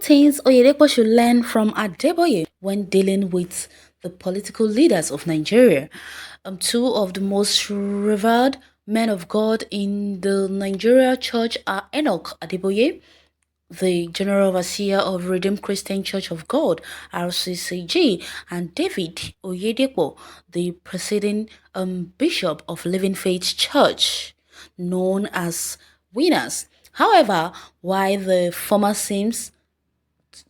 things Oyedepo should learn from Adeboye when dealing with the political leaders of Nigeria. Two of the most revered men of God in the Nigeria church are Enoch Adeboye, the General Overseer of Redeemed Christian Church of God, RCCG, and David Oyedepo, the presiding Bishop of Living Faith Church, known as Winners. However, while the former seems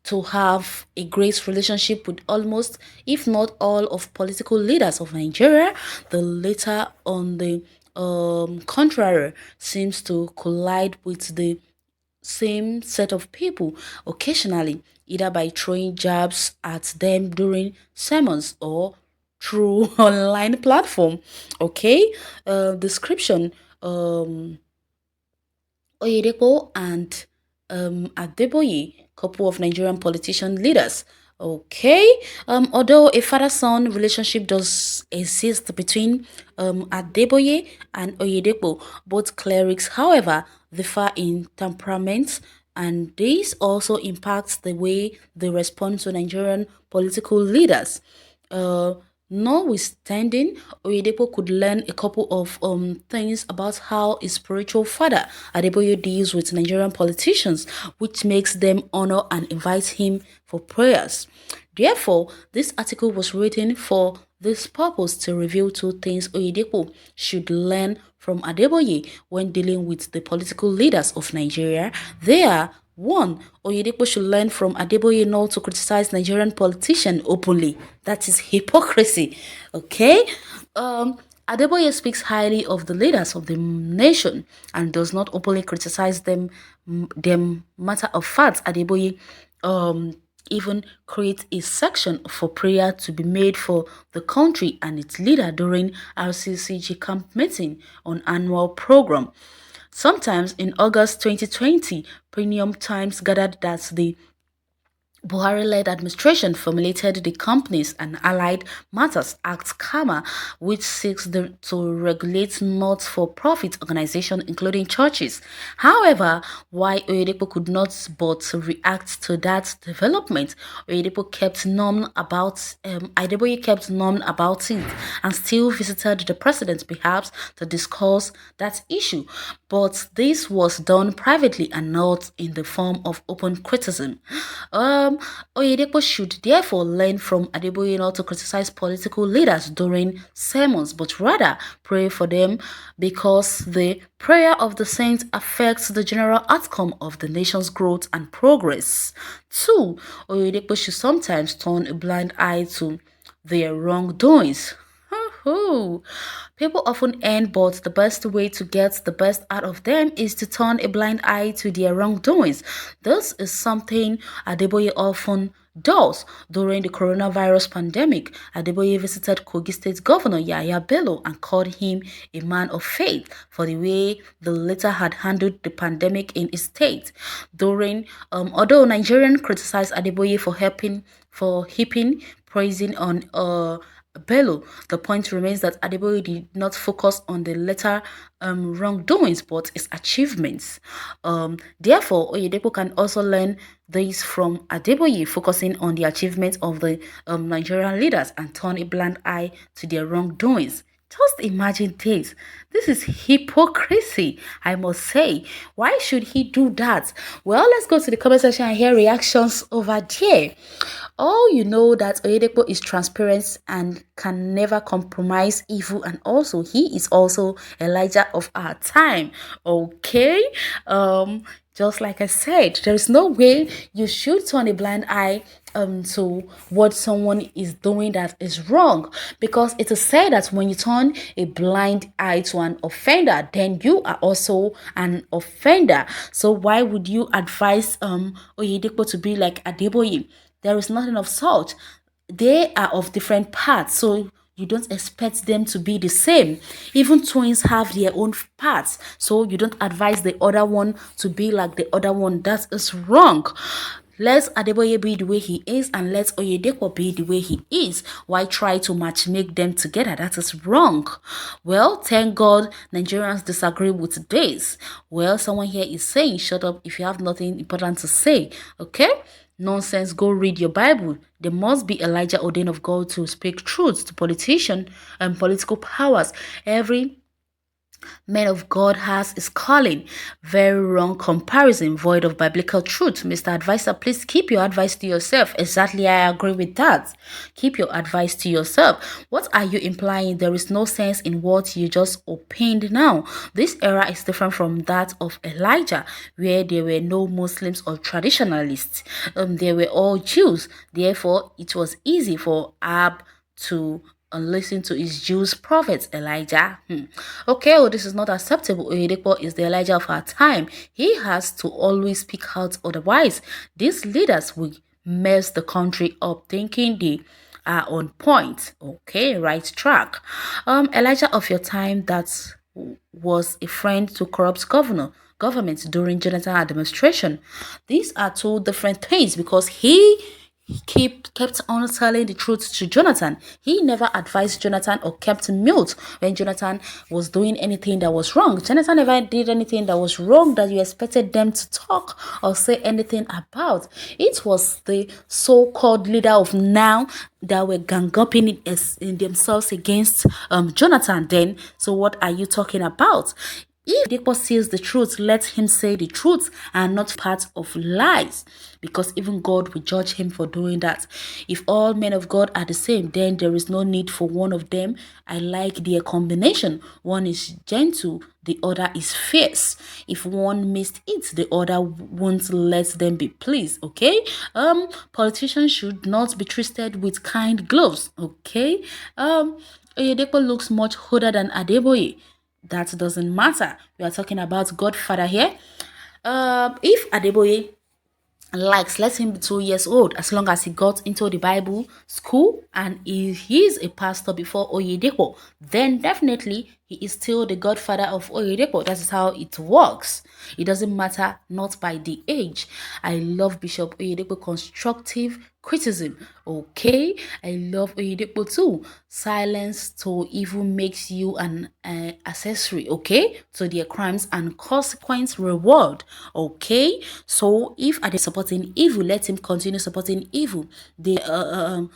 to have a great relationship with almost, if not all, of political leaders of Nigeria, the latter, on the contrary, seems to collide with the same set of people occasionally, either by throwing jabs at them during sermons or through online platform. Okay, description. Oyedepo and Adeboye, couple of Nigerian politician leaders. Okay, although a father-son relationship does exist between Adeboye and Oyedepo, both clerics, however, differ in temperament, and this also impacts the way they respond to Nigerian political leaders. Uh, Notwithstanding, Oyedepo could learn a couple of things about how his spiritual father Adeboye deals with Nigerian politicians, which makes them honor and invite him for prayers. Therefore, this article was written for this purpose, to reveal two things Oyedepo should learn from Adeboye when dealing with the political leaders of Nigeria. They are: 1. Oyedepo should learn from Adeboye not to criticize Nigerian politicians openly. That is hypocrisy. Okay? Adeboye speaks highly of the leaders of the nation and does not openly criticize them. Matter of fact, Adeboye even create a section for prayer to be made for the country and its leader during RCCG camp meeting on annual program. Sometimes in August 2020, Premium Times gathered that the Buhari-led administration formulated the Companies and Allied Matters Act (CAMA), which seeks to regulate not-for-profit organizations, including churches. However, while Oyedepo could not but react to that development, Adeboye kept numb about it and still visited the president, perhaps to discuss that issue. But this was done privately and not in the form of open criticism. Oyedepo should therefore learn from Adeboye not to criticize political leaders during sermons, but rather pray for them, because the prayer of the saints affects the general outcome of the nation's growth and progress. 2. Oyedepo should sometimes turn a blind eye to their wrongdoings. People often end, but the best way to get the best out of them is to turn a blind eye to their wrongdoings. This is something Adeboye often does. During the coronavirus pandemic, Adeboye visited Kogi State Governor Yahaya Bello and called him a man of faith for the way the latter had handled the pandemic in his state. Although Nigerians criticized Adeboye for heaping praising on Bello, the point remains that Adeboye did not focus on the latter wrongdoings but his achievements. Therefore, Oyedepo can also learn this from Adeboye, focusing on the achievements of the Nigerian leaders and turn a blind eye to their wrongdoings. Just imagine this. This is hypocrisy, I must say. Why should he do that? Well, let's go to the comment section and hear reactions over there. You know that Oyedepo is transparent and can never compromise evil, and also he is also Elijah of our time. Okay? Just like I said, there is no way you should turn a blind eye to what someone is doing that is wrong, because it is said that when you turn a blind eye to an offender, then you are also an offender. So why would you advise Oyedepo to be like Adeboye? There is nothing of such. They are of different parts, so you don't expect them to be the same. Even twins have their own parts, so you don't advise the other one to be like the other one. That is wrong. Let Adeboye be the way he is and let Oyedepo be the way he is. Why try to match-make them together? That is wrong. Well, thank God Nigerians disagree with this. Well, someone here is saying, shut up if you have nothing important to say. Okay? Nonsense, go read your Bible. There must be Elijah ordained of God to speak truth to politicians and political powers. Every man of God has his calling. Very wrong comparison, void of biblical truth. Mr. Advisor, please keep your advice to yourself. Exactly, I agree with that. Keep your advice to yourself. What are you implying? There is no sense in what you just opined now. This era is different from that of Elijah, where there were no Muslims or traditionalists. They were all Jews. Therefore, it was easy for Ab to listen to his Jews prophets, Elijah. Okay, oh, this is not acceptable. Oyedepo is the Elijah of our time. He has to always speak out, otherwise, these leaders will mess the country up thinking they are on point. Okay, right track. Elijah of your time that was a friend to corrupt government during Jonathan administration. These are two different things because kept on telling the truth to Jonathan. He never advised Jonathan or kept mute when Jonathan was doing anything that was wrong. Jonathan never did anything that was wrong that you expected them to talk or say anything about. It was the so-called leader of now that were gang up in themselves against Jonathan then. So what are you talking about? If Oyedepo says the truth, let him say the truth and not part of lies, because even God will judge him for doing that. If all men of God are the same, then there is no need for one of them. I like their combination. One is gentle, the other is fierce. If one missed it, the other won't let them be pleased. Okay. Politicians should not be treated with kind gloves. Okay. Oyedepo looks much older than Adeboye. That doesn't matter. We are talking about Godfather here. If Adeboye likes, let him be 2 years old, as long as he got into the Bible school and he is a pastor before Oyedepo, then definitely he is still the godfather of Oyedepo. That is how it works. It doesn't matter, not by the age. I love Bishop Oyedepo constructive criticism. Okay, I love Oyedepo too. Silence to evil makes you an accessory, okay, to their crimes and consequence reward. Okay, so if are they supporting evil, let him continue supporting evil. The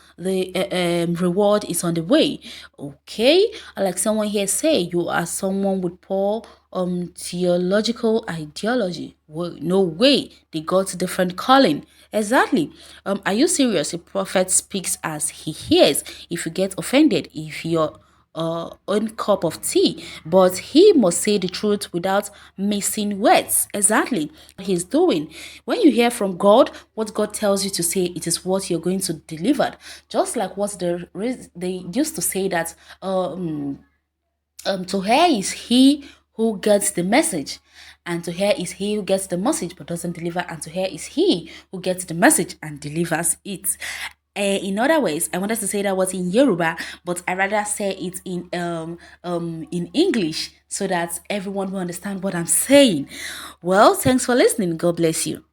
reward is on the way. Okay, like someone here say, you are someone with poor theological ideology. Well, no way, they got different calling. Exactly. Are you serious? A prophet speaks as he hears. If you get offended, if your own cup of tea, but he must say the truth without missing words. Exactly what he's doing. When you hear from God, what God tells you to say, it is what you're going to deliver. Just like what they used to say that to hear is he who gets the message, and to hear is he who gets the message but doesn't deliver, and to hear is he who gets the message and delivers it. In other ways, I wanted to say that was in Yoruba, but I rather say it in English so that everyone will understand what I'm saying. Well, thanks for listening. God bless you.